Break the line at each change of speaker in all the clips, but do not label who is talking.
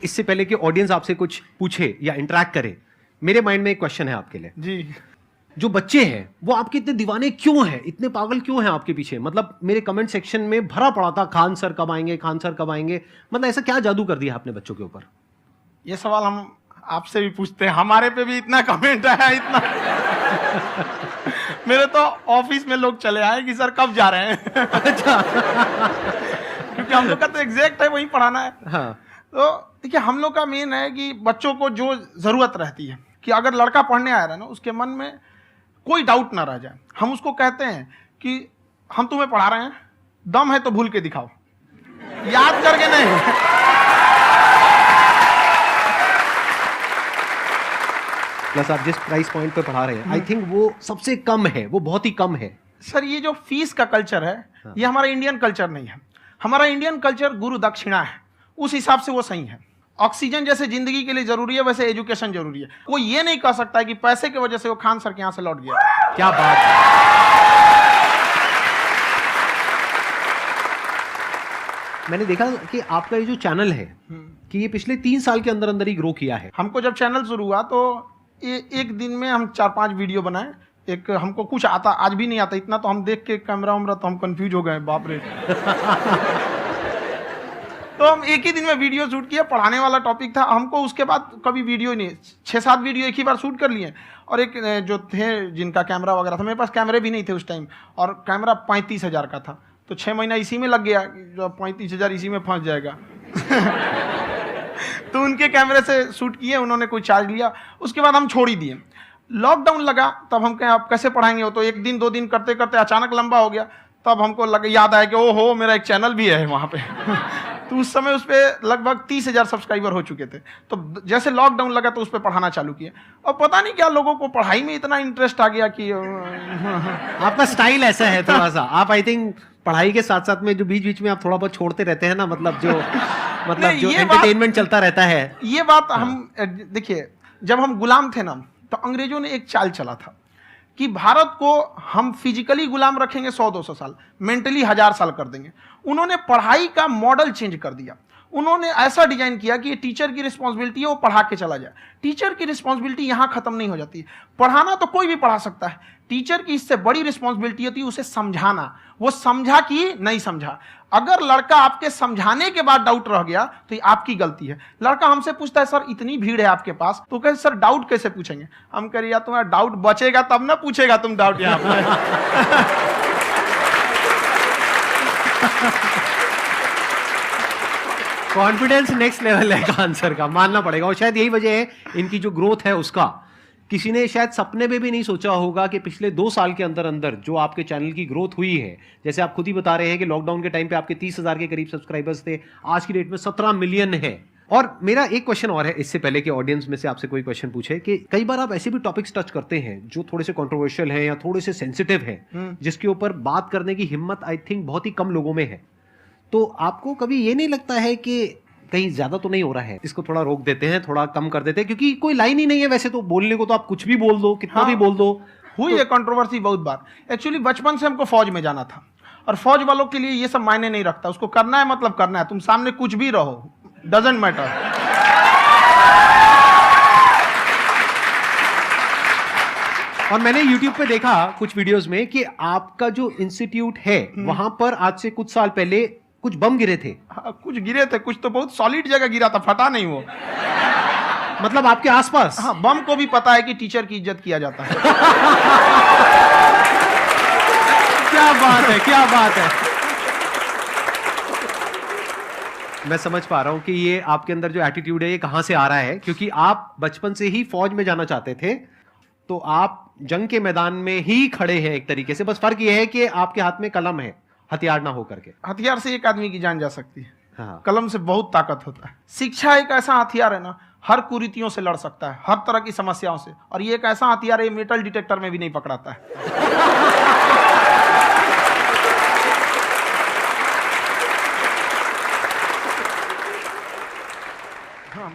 इससे पहले कि ऑडियंस आपसे कुछ पूछे या इंटरेक्ट करे, मेरे माइंड में एक क्वेश्चन है आपके लिए
जी।
जो बच्चे हैं वो आपके इतने दीवाने क्यों हैं, इतने पागल क्यों हैं आपके पीछे? मतलब मेरे कमेंट सेक्शन में भरा पड़ा था खान सर कब आएंगे, खान सर कब आएंगे। मतलब ऐसा क्या जादू कर दिया आपने बच्चों के ऊपर?
ये सवाल हम आपसे भी पूछते हैं, हमारे पे भी इतना कमेंट आया, इतना मेरे तो ऑफिस में लोग चले आए कि सर कब जा रहे हैं।
अच्छा।
क्योंकि हम लोग का तो एग्जैक्ट है वही पढ़ाना है।
हाँ।
तो देखिए हम लोग का मेन है कि बच्चों को जो जरूरत रहती है कि अगर लड़का पढ़ने आ रहा है ना, उसके मन में कोई डाउट ना रह जाए। हम उसको कहते हैं कि हम तुम्हें पढ़ा रहे हैं, दम है तो भूल के दिखाओ, याद करके नहीं।
प्लस आप जिस प्राइस पॉइंट पे पढ़ा रहे हैं, आई थिंक वो सबसे कम है, वो बहुत ही कम है।
सर ये जो फीस का कल्चर है, ये हमारा इंडियन कल्चर नहीं है। हमारा इंडियन कल्चर गुरु दक्षिणा है, उस हिसाब से वो सही है। ऑक्सीजन जैसे जिंदगी के लिए जरूरी है, वैसे एजुकेशन जरूरी है। कोई ये नहीं कह सकता है कि पैसे की वजह से वो खान सर के यहाँ से लौट गया।
क्या बात है। मैंने देखा कि आपका ये जो चैनल है कि ये पिछले 3 साल के अंदर अंदर ही ग्रो किया है।
हमको जब चैनल शुरू हुआ तो एक दिन में हम 4-5 वीडियो बनाए। एक हमको कुछ आता, आज भी नहीं आता इतना, तो हम देख के कैमरा वैमरा तो हम कंफ्यूज हो गए, बाप रे। तो हम एक ही दिन में वीडियो शूट किया, पढ़ाने वाला टॉपिक था हमको। उसके बाद कभी वीडियो नहीं, 6-7 वीडियो एक ही बार शूट कर लिए। और एक जो थे जिनका कैमरा वगैरह था, मेरे पास कैमरे भी नहीं थे उस टाइम, और कैमरा 35,000 का था, तो 6 महीना इसी में लग गया। जो 35,000 इसी में फंस जाएगा। तो उनके कैमरे से शूट किए, उन्होंने कोई चार्ज लिया, उसके बाद हम छोड़ ही दिए। लॉकडाउन लगा, तब हम कहें आप कैसे पढ़ाएंगे, वो तो 1 दिन 2 दिन करते करते अचानक लंबा हो गया। तब हमको याद आया कि ओहो मेरा एक चैनल भी है वहाँ पे। तो उस समय उस पर लगभग 30,000 सब्सक्राइबर हो चुके थे। तो जैसे लॉकडाउन लगा तो उस पर पढ़ाना चालू किया, और पता नहीं क्या लोगों को पढ़ाई में इतना इंटरेस्ट आ गया कि
आपका स्टाइल ऐसा है थोड़ा सा। आप आई थिंक पढ़ाई के साथ साथ में जो बीच बीच में आप थोड़ा बहुत छोड़ते रहते हैं ना, मतलब जो एंटरटेनमेंट चलता रहता है।
ये बात हम देखिए, जब हम गुलाम थे ना, तो अंग्रेजों ने एक चाल चला था कि भारत को हम फिजिकली गुलाम रखेंगे 100-200 साल, मेंटली 1000 साल कर देंगे। उन्होंने पढ़ाई का मॉडल चेंज कर दिया। उन्होंने ऐसा डिजाइन किया कि ये टीचर की रिस्पॉन्सिबिलिटी है, वो पढ़ा के चला जाए। टीचर की रिस्पॉन्सिबिलिटी यहाँ खत्म नहीं हो जाती। पढ़ाना तो कोई भी पढ़ा सकता है, टीचर की इससे बड़ी रिस्पॉन्सिबिलिटी होती है उसे समझाना। वो समझा कि नहीं समझा। अगर लड़का आपके समझाने के बाद डाउट रह गया तो ये आपकी गलती है। लड़का हमसे पूछता है सर इतनी भीड़ है आपके पास, तो कहते सर डाउट कैसे पूछेंगे? हम कह रहे यार तुम्हारा डाउट बचेगा तब ना पूछेगा तुम डाउट यहाँ पे।
कॉन्फिडेंस नेक्स्ट लेवल है खान सर का, मानना पड़ेगा। और शायद यही वजह है इनकी जो ग्रोथ है उसका। किसी ने शायद सपने में भी नहीं सोचा होगा कि पिछले 2 साल के अंदर अंदर जो आपके चैनल की ग्रोथ हुई है, जैसे आप खुद ही बता रहे हैं कि लॉकडाउन के टाइम पे आपके 30,000 के करीब सब्सक्राइबर्स थे, आज की डेट में 17 मिलियन है। और मेरा एक क्वेश्चन और है, इससे पहले कि ऑडियंस में से आपसे कोई क्वेश्चन पूछे, कि कई बार आप ऐसे भी टॉपिक्स टच करते हैं जो थोड़े से कंट्रोवर्शियल हैं या थोड़े से सेंसिटिव हैं, जिसके ऊपर बात करने की हिम्मत आई थिंक बहुत ही कम लोगों में है। तो आपको कभी ये नहीं लगता है कि कहीं ज्यादा तो नहीं हो रहा है, इसको थोड़ा रोक देते हैं, थोड़ा कम कर देते हैं? क्योंकि कोई लाइन ही नहीं है वैसे तो बोलने को, तो आप कुछ भी बोल दो, कितना भी बोल दो।
हुई है कंट्रोवर्सी बहुत बार। एक्चुअली बचपन से हमको फौज में जाना था, और फौज वालों के लिए ये सब मायने नहीं रखता। उसको करना है मतलब करना है, तुम सामने कुछ भी रहो, डजंट मैटर।
और मैंने YouTube पे देखा कुछ वीडियोस में कि आपका जो इंस्टीट्यूट है वहां पर आज से कुछ साल पहले कुछ बम गिरे थे।
हाँ, कुछ गिरे थे, कुछ तो बहुत सॉलिड जगह गिरा था, फटा नहीं वो।
मतलब आपके आसपास?
हाँ, बम को भी पता है कि टीचर की इज्जत किया जाता है।
क्या बात है, क्या बात है। मैं समझ पा रहा हूं कि ये आपके अंदर जो एटीट्यूड है ये कहां से आ रहा है, क्योंकि आप बचपन से ही फौज में जाना चाहते थे, तो आप जंग के मैदान में ही खड़े हैं एक तरीके से। बस फर्क ये है कि आपके हाथ में कलम है, हथियार ना हो करके।
हथियार से एक आदमी की जान जा सकती है,
हाँ।
कलम से बहुत ताकत होता है। शिक्षा एक ऐसा हथियार है ना, हर कुरीतियों से लड़ सकता है, हर तरह की समस्याओं से। और ये एक ऐसा हथियार है, मेटल डिटेक्टर में भी नहीं पकड़ाता है।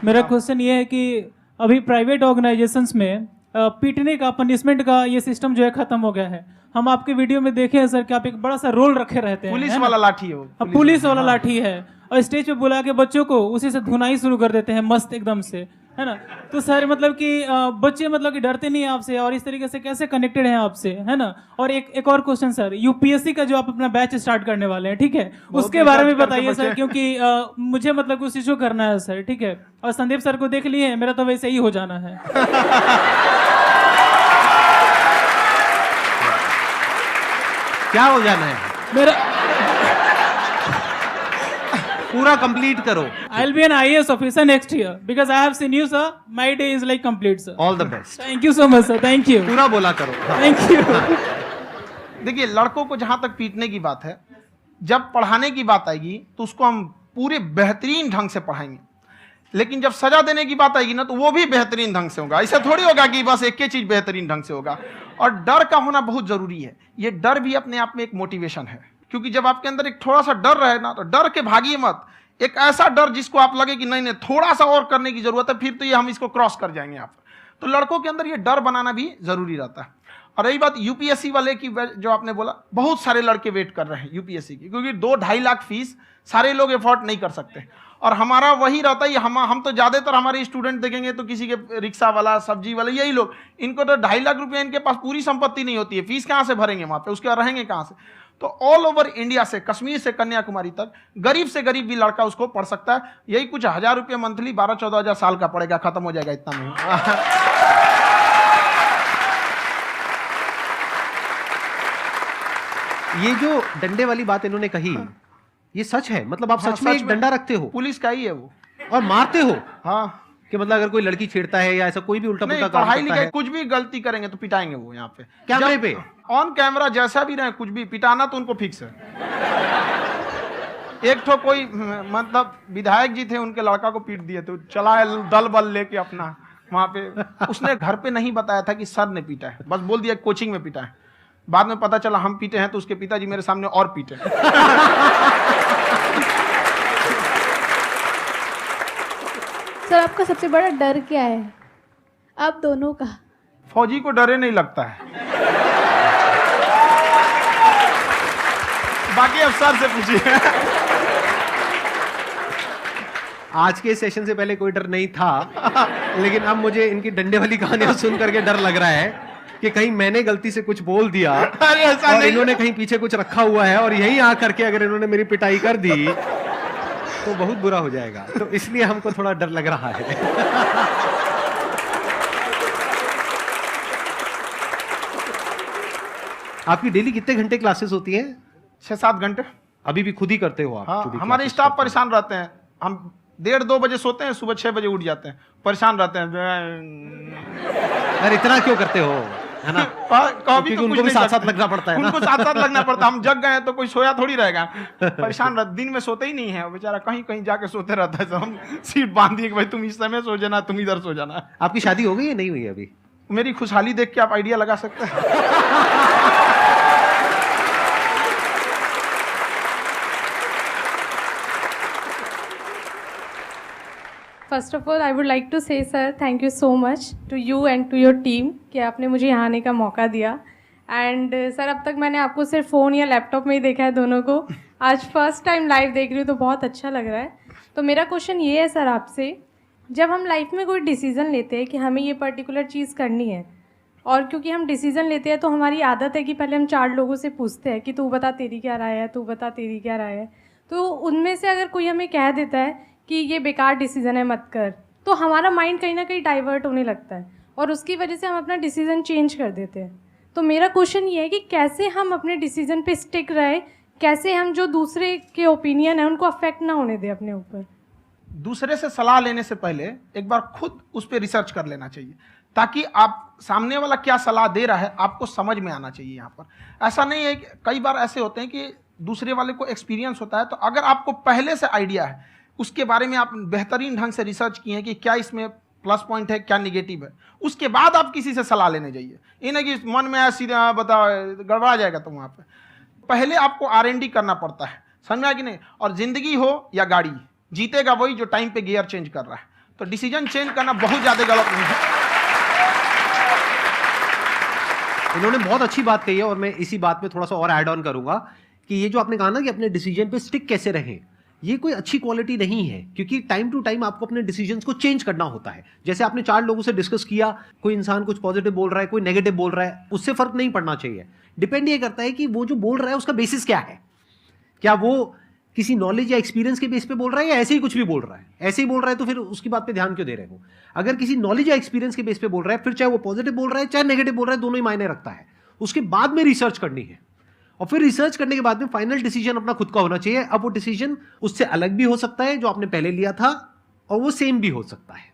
मेरा क्वेश्चन ये है कि अभी प्राइवेट ऑर्गेनाइजेशंस में पीटने का, पनिशमेंट का ये सिस्टम जो है खत्म हो गया है। हम आपके वीडियो में देखे हैं सर कि आप एक बड़ा सा रोल रखे रहते हैं,
पुलिस वाला लाठी है वो,
पुलिस वाला लाठी है। और स्टेज पे बुला के बच्चों को उसी से धुनाई शुरू कर देते हैं मस्त एकदम से, है ना। तो सर मतलब कि बच्चे मतलब कि डरते नहीं हैं आपसे, और इस तरीके से कैसे कनेक्टेड हैं आपसे, है ना। और एक और क्वेश्चन सर, यूपीएससी का जो आप अपना बैच स्टार्ट करने वाले हैं, ठीक है, उसके बारे में बताइए सर, क्योंकि मुझे मतलब कुछ इशू करना है सर, ठीक है। और संदीप सर को देख लिए, मेरा तो वैसे ही हो जाना है।
क्या हो जाना है?
मेरा
पूरा कंप्लीट करो।
I'll be an IAS officer next year because I have seen you, sir. My day is like complete, sir.
All the best.
Thank you so much, sir. Thank you.
पूरा बोला करो। हाँ।
Thank you.
देखिए, लड़कों को जहां तक पीटने की बात है, जब पढ़ाने की बात आएगी तो उसको हम पूरे बेहतरीन ढंग से पढ़ाएंगे, लेकिन जब सजा देने की बात आएगी ना, तो वो भी बेहतरीन ढंग से होगा। ऐसा थोड़ी होगा कि बस एक ही चीज बेहतरीन ढंग से होगा। और डर का होना बहुत जरूरी है। ये डर भी अपने आप में एक मोटिवेशन है, क्योंकि जब आपके अंदर एक थोड़ा सा डर रहे ना, तो डर के भागिए मत। एक ऐसा डर जिसको आप लगे कि नहीं नहीं थोड़ा सा और करने की जरूरत है, फिर तो ये हम इसको क्रॉस कर जाएंगे यहाँ पर। तो लड़कों के अंदर ये डर बनाना भी जरूरी रहता है। और रही बात यूपीएससी वाले की, जो आपने बोला, बहुत सारे लड़के वेट कर रहे हैं यूपीएससी की, क्योंकि 2-2.5 लाख फीस सारे लोग एफोर्ड नहीं कर सकते। और हमारा वही रहता है, हम तो ज्यादातर हमारे स्टूडेंट देखेंगे तो किसी के रिक्शा वाला, सब्जी वाला, यही लोग, इनको तो 2.5 लाख रुपया, इनके पास पूरी संपत्ति नहीं होती है, फीस कहाँ से भरेंगे वहां पे, उसके बाद रहेंगे कहाँ से। तो ऑल ओवर इंडिया से, कश्मीर से कन्याकुमारी तक, गरीब से गरीब भी लड़का उसको पढ़ सकता है। यही कुछ 1000 रुपये मंथली, 12-14 हजार साल का पड़ेगा, खत्म हो जाएगा इतना में।
ये जो डंडे वाली बात इन्होंने कही, ये सच है? मतलब आप
हाँ,
सच में
सच
एक
में।
डंडा रखते हो
पुलिस का ही है वो।
और मारते हो?
हाँ,
कि मतलब अगर कोई लड़की छेड़ता है या ऐसा कोई भी उल्टा
नहीं,
पुल्टा काम
पढ़ाई
करता
लिखाई
है,
कुछ भी गलती करेंगे तो पिटाएंगे वो यहाँ पे,
कैमरे पे,
ऑन कैमरा, जैसा भी रहे, कुछ भी पिटाना तो उनको फिक्स है। एक तो कोई मतलब विधायक जी थे, उनके लड़का को पीट दिए, तो चला है दल बल लेके अपना वहां पे। उसने घर पे नहीं बताया था कि सर ने पीटा है, बस बोल दिया कोचिंग में पीटा है। बाद में पता चला हम पीटे हैं, तो उसके पिताजी मेरे सामने और पीटे।
सर आपका सबसे बड़ा डर क्या है, आप दोनों का?
फौजी को डरे नहीं लगता है, बाकी अफसर से पूछिए।
आज के सेशन से पहले कोई डर नहीं था, लेकिन अब मुझे इनकी डंडे वाली कहानियां सुन करके डर लग रहा है कि कहीं मैंने गलती से कुछ बोल दिया
अरे ऐसा
और
नहीं।
इन्होंने कहीं पीछे कुछ रखा हुआ है, और यहीं आ करके अगर इन्होंने मेरी पिटाई कर दी तो बहुत बुरा हो जाएगा। तो इसलिए हमको थोड़ा डर लग रहा है। आपकी डेली कितने घंटे क्लासेस होती हैं?
6-7 घंटे।
अभी भी खुद ही करते हो आप?
हाँ,
जो भी
हमारे
classes
स्टाफ
करते हो।
परेशान रहते हैं। हम 1:30-2 बजे सोते हैं, सुबह 6 बजे उठ जाते हैं, परेशान रहते हैं।
यार इतना क्यों करते हो, है ना?
कभी
क्योंकि
तो
उनको
कुछ
भी
नहीं
साथ-साथ
करते।
लगना पड़ता है ना।
उनको साथ-साथ लगना पड़ता है। हम जग गए हैं तो कोई सोया थोड़ी रहेगा, परेशान रह, दिन में सोते ही नहीं है बेचारा, कहीं कहीं जाके सोते रहता है। तो हम सीट बांध दिए कि भाई तुम इस समय सो जाना, तुम इधर सो जाना।
आपकी शादी हो गई या नहीं हुई अभी?
मेरी खुशहाली देख के आप आइडिया लगा सकते हैं।
First of all I would like to say sir thank you so much to you and to your team कि आपने मुझे यहाँ आने का मौका दिया। एंड सर अब तक मैंने आपको सिर्फ फ़ोन या लैपटॉप में ही देखा है दोनों को, आज फर्स्ट टाइम लाइव देख रही हूँ तो बहुत अच्छा लग रहा है। तो मेरा क्वेश्चन ये है सर आपसे, जब हम लाइफ में कोई डिसीज़न लेते हैं कि हमें ये पर्टिकुलर चीज़ करनी है, और क्योंकि हम डिसीज़न लेते हैं तो हमारी आदत है कि पहले हम 4 लोगों से पूछते हैं कि तू बता तेरी क्या राय है, तू बता तेरी क्या राय है। तो उनमें से अगर कोई हमें कह देता है कि ये बेकार डिसीज़न है मत कर, तो हमारा माइंड कहीं ना कहीं डाइवर्ट होने लगता है और उसकी वजह से हम अपना डिसीज़न चेंज कर देते हैं। तो मेरा क्वेश्चन ये है कि कैसे हम अपने डिसीज़न पे स्टिक रहे, कैसे हम जो दूसरे के ओपिनियन है उनको अफेक्ट ना होने दें अपने ऊपर।
दूसरे से सलाह लेने से पहले एक बार खुद उस पर रिसर्च कर लेना चाहिए, ताकि आप सामने वाला क्या सलाह दे रहा है आपको समझ में आना चाहिए। यहाँ पर ऐसा नहीं है कि कई बार ऐसे होते हैं कि दूसरे वाले को एक्सपीरियंस होता है, तो अगर आपको पहले से आइडिया है, उसके बारे में आप बेहतरीन ढंग से रिसर्च किए हैं कि क्या इसमें प्लस पॉइंट है, क्या निगेटिव है, उसके बाद आप किसी से सलाह लेने जाइए। ये नहीं कि मन में आया सीधा बता गड़बड़ा जाएगा। तो वहाँ पे पहले आपको R&D करना पड़ता है, समझ में आया कि नहीं। और जिंदगी हो या गाड़ी, जीतेगा वही जो टाइम पे गियर चेंज कर रहा है। तो डिसीजन चेंज करना बहुत ज़्यादा गलत नहीं है।
इन्होंने बहुत अच्छी बात कही है, और मैं इसी बात पे थोड़ा सा और ऐड ऑन करूंगा कि ये जो आपने कहा ना कि अपने डिसीजन पे स्टिक कैसे रहें, ये कोई अच्छी क्वालिटी नहीं है, क्योंकि टाइम टू टाइम आपको अपने डिसीजंस को चेंज करना होता है। जैसे आपने 4 लोगों से डिस्कस किया, कोई इंसान कुछ पॉजिटिव बोल रहा है, कोई नेगेटिव बोल रहा है, उससे फर्क नहीं पड़ना चाहिए। डिपेंड ये करता है कि वो जो बोल रहा है उसका बेसिस क्या है। क्या वो किसी नॉलेज या एक्सपीरियंस के बेस पे बोल रहा है या ऐसे ही कुछ भी बोल रहा है? ऐसे ही बोल रहा है तो फिर उसकी बात पे ध्यान क्यों दे रहे हो? अगर किसी नॉलेज या एक्सपीरियंस के बेस पे बोल रहा है, फिर चाहे वो पॉजिटिव बोल रहा है चाहे नेगेटिव बोल रहा है, दोनों ही मायने रखता है। उसके बाद में रिसर्च करनी है, और फिर रिसर्च करने के बाद में फाइनल डिसीजन अपना खुद का होना चाहिए। अब वो डिसीजन उससे अलग भी हो सकता है जो आपने पहले लिया था, और वो सेम भी हो सकता है।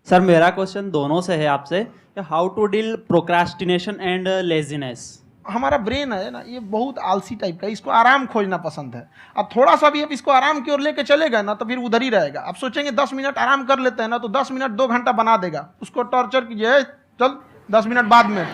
सर मेरा क्वेश्चन दोनों से है आपसे, how to deal procrastination and laziness.
हमारा ब्रेन है ना, ये बहुत आलसी टाइप का है, इसको आराम खोजना पसंद है। अब थोड़ा सा भी अब इसको आराम की ओर लेके चलेगा ना तो फिर उधर ही रहेगा। आप सोचेंगे 10 मिनट आराम कर लेते हैं ना, तो 10 मिनट 2 घंटा बना देगा। उसको टॉर्चर कीजिए, चल 10 मिनट बाद में।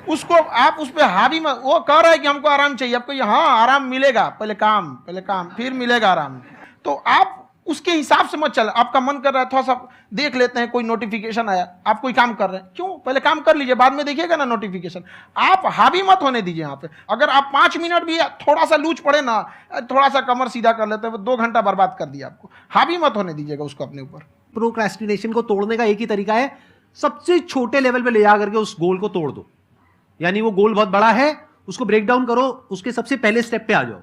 उसको आप उस पर हावी मत, वो कह रहा है कि हमको आराम चाहिए, आपको हाँ आराम मिलेगा, पहले काम फिर मिलेगा आराम। तो आप उसके हिसाब से मत चल। आपका मन कर रहा है थोड़ा सा देख लेते हैं, कोई नोटिफिकेशन आया, आप कोई काम कर रहे हैं, क्यों पहले काम कर लीजिए, बाद में देखिएगा ना नोटिफिकेशन। आप हावी मत होने दीजिए यहाँ पे। अगर आप 5 मिनट भी थोड़ा सा लूज पड़े ना, थोड़ा सा कमर सीधा कर लेते हैं, 2 घंटा बर्बाद कर दिया आपको। हावी मत होने दीजिएगा उसको अपने ऊपर।
प्रोक्रेस्टिनेशन को तोड़ने का एक ही तरीका है, सबसे छोटे लेवल पे ले जा करके उस गोल को तोड़ दो। यानी वो गोल बहुत बड़ा है, उसको ब्रेक डाउन करो, उसके सबसे पहले स्टेप पे आ जाओ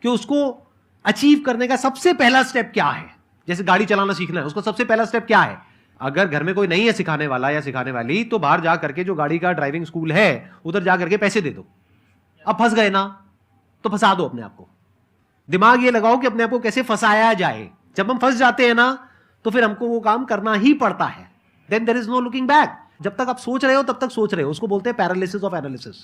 कि उसको अचीव करने का सबसे पहला स्टेप क्या है। जैसे गाड़ी चलाना सीखना है, उसका सबसे पहला स्टेप क्या है? अगर घर में कोई नहीं है सिखाने वाला या सिखाने वाली, तो बाहर जा करके जो गाड़ी का ड्राइविंग स्कूल है उधर जा करके पैसे दे दो। अब फंस गए ना, तो फंसा दो अपने आप को। दिमाग ये लगाओ कि अपने आप को कैसे फंसाया जाए। जब हम फंस जाते हैं ना, तो फिर हमको वो काम करना ही पड़ता है। Then there is no looking back. जब तक आप सोच रहे हो तब तक सोच रहे हो, उसको बोलते हैं पैरालिसिस ऑफ एनालिसिस,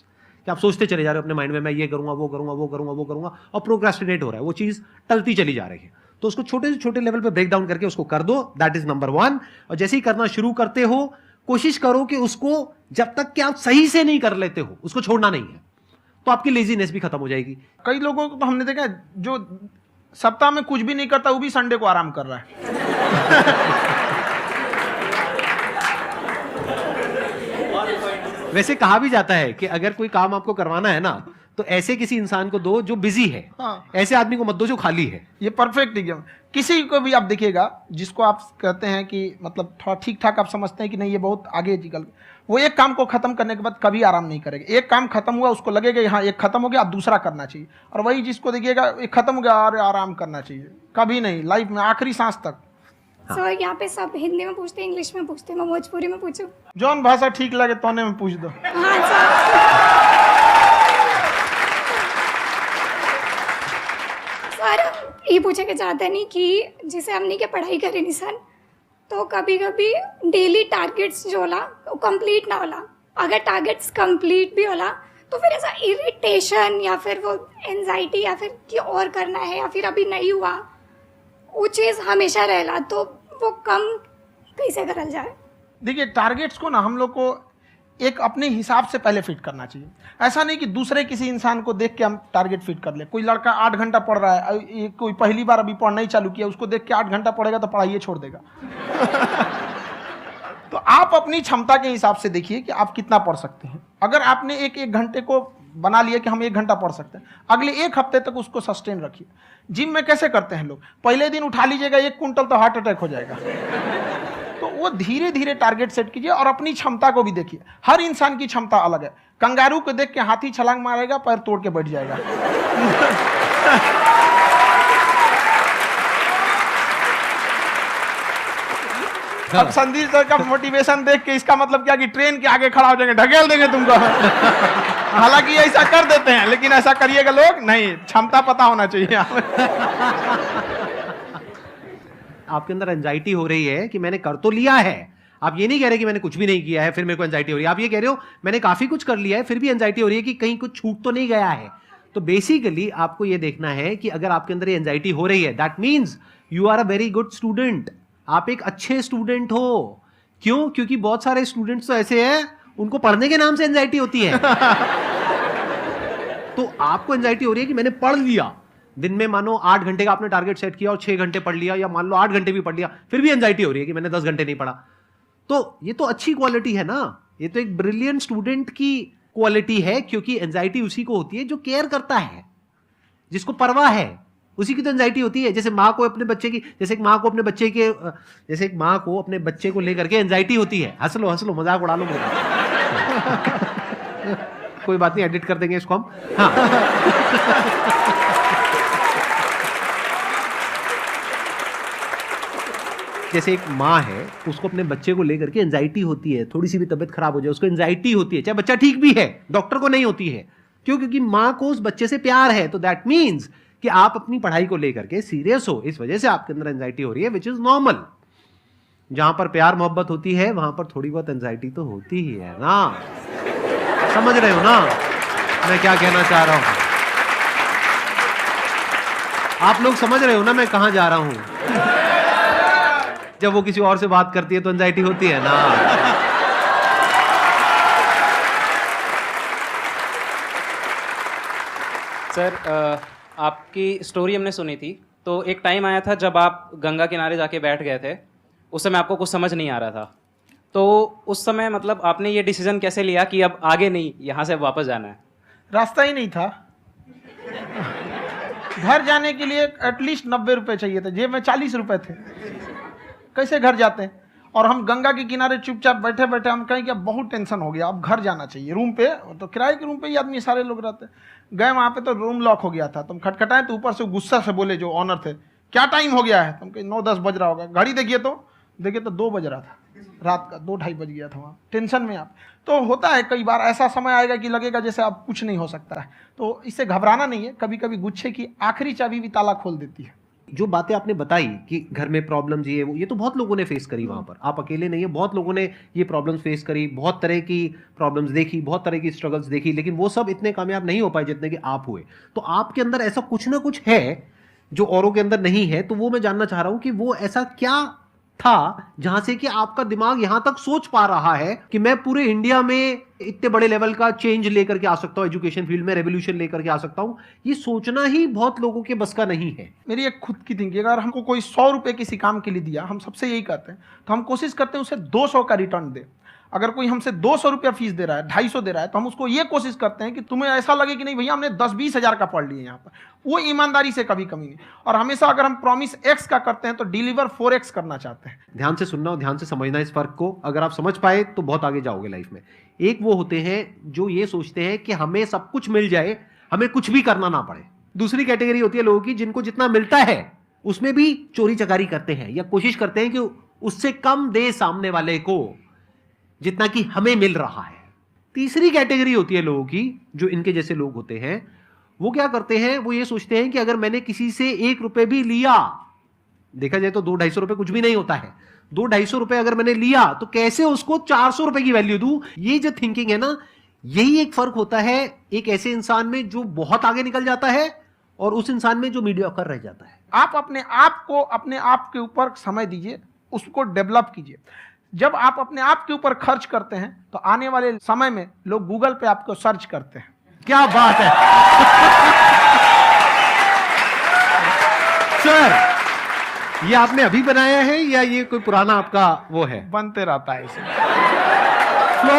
कि आप सोचते चले जा रहे हो अपने माइंड में, मैं ये करूंगा वो करूंगा वो करूंगा वो करूंगा, और प्रोक्रेस्टिनेट हो रहा है, वो चीज टलती चली जा रही है। तो उसको छोटे से छोटे लेवल पे ब्रेक डाउन करके उसको कर दो, दैट इज नंबर 1। और जैसे ही करना शुरू करते हो, कोशिश करो कि उसको जब तक कि आप सही से नहीं कर लेते हो, उसको छोड़ना नहीं है, तो आपकी लेजीनेस भी खत्म हो जाएगी।
कई लोगों को तो हमने देखा है, जो सप्ताह में कुछ भी नहीं करता, वो भी संडे को आराम कर रहा है।
वैसे कहा भी जाता है कि अगर कोई काम आपको करवाना है ना, तो ऐसे किसी इंसान को दो जो बिजी है।
हाँ।
ऐसे आदमी को मत दो जो खाली है।
ये परफेक्ट एग्जाम। किसी को भी आप देखिएगा जिसको आप कहते हैं कि मतलब थोड़ा ठीक ठाक आप समझते हैं कि नहीं ये बहुत आगे निकल, वो एक काम को खत्म करने के बाद कभी आराम नहीं करेगा। एक काम खत्म हुआ, उसको लगेगा हाँ एक खत्म हो गया, अब दूसरा करना चाहिए। और वही जिसको देखिएगा एक खत्म हो गया और आराम करना चाहिए, कभी नहीं, लाइफ में आखिरी सांस तक।
सर यहाँ पे सब हिंदी में पूछते हैं, इंग्लिश में पूछते हैं, मैं भोजपुरी में पूछूं?
जौन भाषा ठीक लगे तोने में पूछ दो।
हाँ सर। सर ये पूछे के चाहते नहीं कि जैसे हमने के पढ़ाई करी नहीं सर, तो कभी कभी डेली टारगेट्स जो होला वो कंप्लीट ना होला। अगर टारगेट्स कंप्लीट भी होला तो फिर ऐसा इरिटेशन या फिर वो एंजाइटी या फिर कि और करना है या फिर अभी नहीं हुआ, वो चीज़ हमेशा रहेला। तो वो कम कैसे करल जाए?
देखिए टारगेट्स को ना हम लोग को एक अपने हिसाब से पहले फिट करना चाहिए। ऐसा नहीं कि दूसरे किसी इंसान को देख के हम टारगेट फिट कर ले। कोई लड़का 8 घंटा पढ़ रहा है, कोई पहली बार अभी पढ़ना ही चालू किया, उसको देख के 8 घंटा पढ़ेगा तो पढ़ाई छोड़ देगा। तो आप अपनी क्षमता के हिसाब से देखिए कि आप कितना पढ़ सकते हैं। अगर आपने एक घंटे को बना लिया कि हम 1 घंटा पढ़ सकते हैं, अगले 1 हफ्ते तक उसको सस्टेन रखिए। जिम में कैसे करते हैं लोग, पहले दिन उठा लीजिएगा 1 कुंटल तो हार्ट अटैक हो जाएगा। तो वो धीरे धीरे टारगेट सेट कीजिए और अपनी क्षमता को भी देखिए। हर इंसान की क्षमता अलग है। कंगारू को देख के हाथी छलांग मारेगा, पैर तोड़ के बैठ जाएगा। अब संदीप सर का मोटिवेशन देख के इसका मतलब क्या कि ट्रेन के आगे खड़ा हो जाएंगे, ढकेल देंगे तुमको। हालांकि ऐसा कर देते हैं, लेकिन ऐसा करिएगा लोग नहीं, क्षमता पता होना चाहिए।
आपके अंदर एंजाइटी हो रही है कि मैंने कर तो लिया है। आप ये नहीं कह रहे कि मैंने कुछ भी नहीं किया है फिर मेरे को एंजाइटी हो रही है। आप ये कह रहे हो मैंने काफी कुछ कर लिया है फिर भी एंजाइटी हो रही है कि कहीं कुछ छूट तो नहीं गया है। तो बेसिकली आपको ये देखना है कि अगर आपके अंदर ये एंजाइटी हो रही है, that means you are a very good student. आप एक अच्छे स्टूडेंट हो। क्यों? क्योंकि बहुत सारे स्टूडेंट्स तो ऐसे हैं उनको पढ़ने के नाम से एंजाइटी होती है। तो आपको एंजाइटी हो रही है कि मैंने पढ़ लिया, दिन में मानो 8 घंटे का आपने टारगेट सेट किया और 6 घंटे पढ़ लिया, या मान लो 8 घंटे भी पढ़ लिया, फिर भी एंजाइटी हो रही है कि मैंने 10 घंटे नहीं पढ़ा। तो ये तो अच्छी क्वालिटी है ना, ये तो एक ब्रिलियंट स्टूडेंट की क्वालिटी है, क्योंकि एंजाइटी उसी को होती है जो केयर करता है। जिसको परवाह है उसी की तो एंजाइटी होती है। जैसे माँ को अपने बच्चे की, जैसे एक माँ को अपने बच्चे के, जैसे एक माँ को अपने बच्चे को लेकर के एंजाइटी होती है। हंस लो मजाक उड़ा लो मेरा। कोई बात नहीं, एडिट कर देंगे इसको हम। हाँ जैसे एक माँ है, उसको अपने बच्चे को लेकर के एंजाइटी होती है, थोड़ी सी भी तबीयत खराब हो जाए उसको एंजाइटी होती है, चाहे बच्चा ठीक भी है, डॉक्टर को नहीं होती है। क्यों? क्योंकि माँ को उस बच्चे से प्यार है। तो दैट मीन्स कि आप अपनी पढ़ाई को लेकर के सीरियस हो, इस वजह से आपके अंदर एंजाइटी हो रही है, विच इज नॉर्मल। जहां पर प्यार मोहब्बत होती है वहां पर थोड़ी बहुत एंजाइटी तो होती ही है ना। समझ रहे हो ना मैं क्या कहना चाह रहा हूं? आप लोग समझ रहे हो ना मैं कहां जा रहा हूं? जब वो किसी और से बात करती है तो एंजाइटी होती है ना।
सर आपकी स्टोरी हमने सुनी थी, तो एक टाइम आया था जब आप गंगा किनारे जाके बैठ गए थे। उस समय आपको कुछ समझ नहीं आ रहा था, तो उस समय मतलब आपने ये डिसीजन कैसे लिया कि अब आगे नहीं, यहाँ से वापस जाना है?
रास्ता ही नहीं था। घर जाने के लिए एटलीस्ट 90 रुपए चाहिए थे, जेब में 40 रुपए थे। कैसे घर जाते हैं? और हम गंगा के किनारे चुपचाप बैठे बैठे हम कहें कि अब बहुत टेंशन हो गया, अब घर जाना चाहिए। रूम पे, तो किराए के रूम पे ही आदमी सारे लोग रहते। गए वहाँ पे तो रूम लॉक हो गया था। तुम खटखटाए तो ऊपर से गुस्सा से बोले जो ऑनर थे, क्या टाइम हो गया है? तुम कहे 9-10 बज रहा होगा। घड़ी देखिए तो 2 बज रहा था रात का, 2-2:30 बज गया था वहाँ। टेंशन में आप तो होता है, कई बार ऐसा समय आएगा कि लगेगा जैसे अब कुछ नहीं हो सकता है। तो इससे घबराना नहीं है। कभी कभी गुच्छे की आखिरी चाबी भी ताला खोल देती है।
जो बातें आपने बताई कि घर में प्रॉब्लम ये वो, ये तो बहुत लोगों ने फेस करी वहां पर। आप अकेले नहीं है, बहुत लोगों ने ये प्रॉब्लम्स फेस करी, बहुत तरह की प्रॉब्लम्स देखी, बहुत तरह की स्ट्रगल्स देखी, लेकिन वो सब इतने कामयाब नहीं हो पाए जितने कि आप हुए। तो आपके अंदर ऐसा कुछ ना कुछ है जो औरों के अंदर नहीं है। तो वो मैं जानना चाह रहा हूं कि वो ऐसा क्या था जहां से कि आपका दिमाग यहां तक सोच पा रहा है कि मैं पूरे इंडिया में इतने बड़े लेवल का चेंज लेकर के आ सकता हूं, एजुकेशन फील्ड में रेवोल्यूशन लेकर के आ सकता हूं। ये सोचना ही बहुत लोगों के बस का नहीं है।
मेरी एक खुद की थिंकिंग, अगर हमको कोई 100 रुपए किसी काम के लिए दिया, हम सबसे यही कहते हैं, तो हम कोशिश करते हैं उसे 200 का रिटर्न दे। अगर कोई हमसे 200 रुपया फीस दे रहा है, 250 दे रहा है, तो हम उसको ये कोशिश करते हैं कि तुम्हें ऐसा लगे कि नहीं भैया हमने 10-20 हज़ार का पढ़ लिया यहाँ पर। वो ईमानदारी से कभी कमी नहीं। और हमेशा अगर हम प्रॉमिस एक्स का करते हैं तो डिलीवर 4x करना चाहते हैं।
ध्यान से सुनना और ध्यान से समझना इस फर्क को। अगर आप समझ पाए तो बहुत आगे जाओगे लाइफ में। एक वो होते हैं जो ये सोचते हैं कि हमें सब कुछ मिल जाए, हमें कुछ भी करना ना पड़े। दूसरी कैटेगरी होती है लोगों की जिनको जितना मिलता है उसमें भी चोरी चकारी करते हैं या कोशिश करते हैं कि उससे कम दे सामने वाले को जितना कि हमें मिल रहा है। तीसरी कैटेगरी होती है लोगों की, जो इनके जैसे लोग होते हैं, वो क्या करते हैं, वो ये सोचते हैं कि अगर मैंने किसी से 1 रुपए भी लिया, देखा जाए तो 200-250 रुपए कुछ भी नहीं होता है, 200-250 रुपए अगर मैंने लिया तो कैसे उसको 400 रुपए की वैल्यू दूं। ये जो थिंकिंग है ना, यही एक फर्क होता है एक ऐसे इंसान में जो बहुत आगे निकल जाता है और उस इंसान में जो मीडियोकर रह जाता है।
आप अपने आप को अपने आप के ऊपर समय दीजिए, उसको डेवलप कीजिए। जब आप अपने आप के ऊपर खर्च करते हैं तो आने वाले समय में लोग गूगल पे आपको सर्च करते हैं।
क्या बात है सर, ये आपने अभी बनाया है या ये कोई पुराना आपका वो है?
बनते रहता है इसे,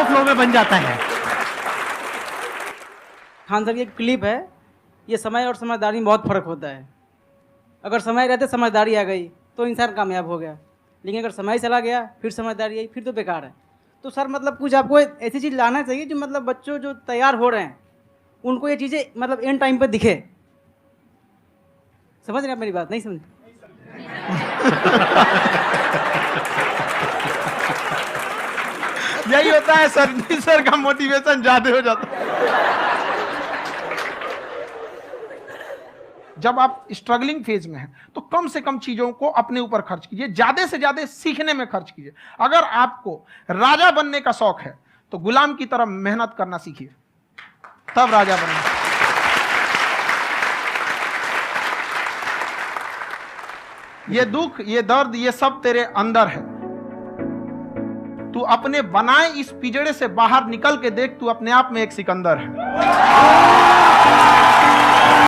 फ्लो में बन जाता है।
खान सर की एक क्लिप है, ये समय और समझदारी में बहुत फ़र्क होता है। अगर समय रहते समझदारी आ गई तो इंसान कामयाब हो गया, लेकिन अगर समय चला गया फिर समझदारी आई फिर तो बेकार है। तो सर मतलब कुछ आपको ऐसी चीज़ लाना चाहिए जो मतलब बच्चों जो तैयार हो रहे हैं उनको ये चीज़ें मतलब एंड टाइम पर दिखे। समझ रहे आप मेरी बात? नहीं समझ?
यही होता है सर का मोटिवेशन ज्यादा हो जाता है। जब आप स्ट्रगलिंग फेज में हैं तो कम से कम चीजों को अपने ऊपर खर्च कीजिए, ज्यादा से ज्यादा सीखने में खर्च कीजिए। अगर आपको राजा बनने का शौक है तो गुलाम की तरह मेहनत करना सीखिए, तब राजा बनेंगे। ये दुख, ये दर्द, ये सब तेरे अंदर है। तू अपने बनाए इस पिंजड़े से बाहर निकल के देख, तू अपने आप में एक सिकंदर है।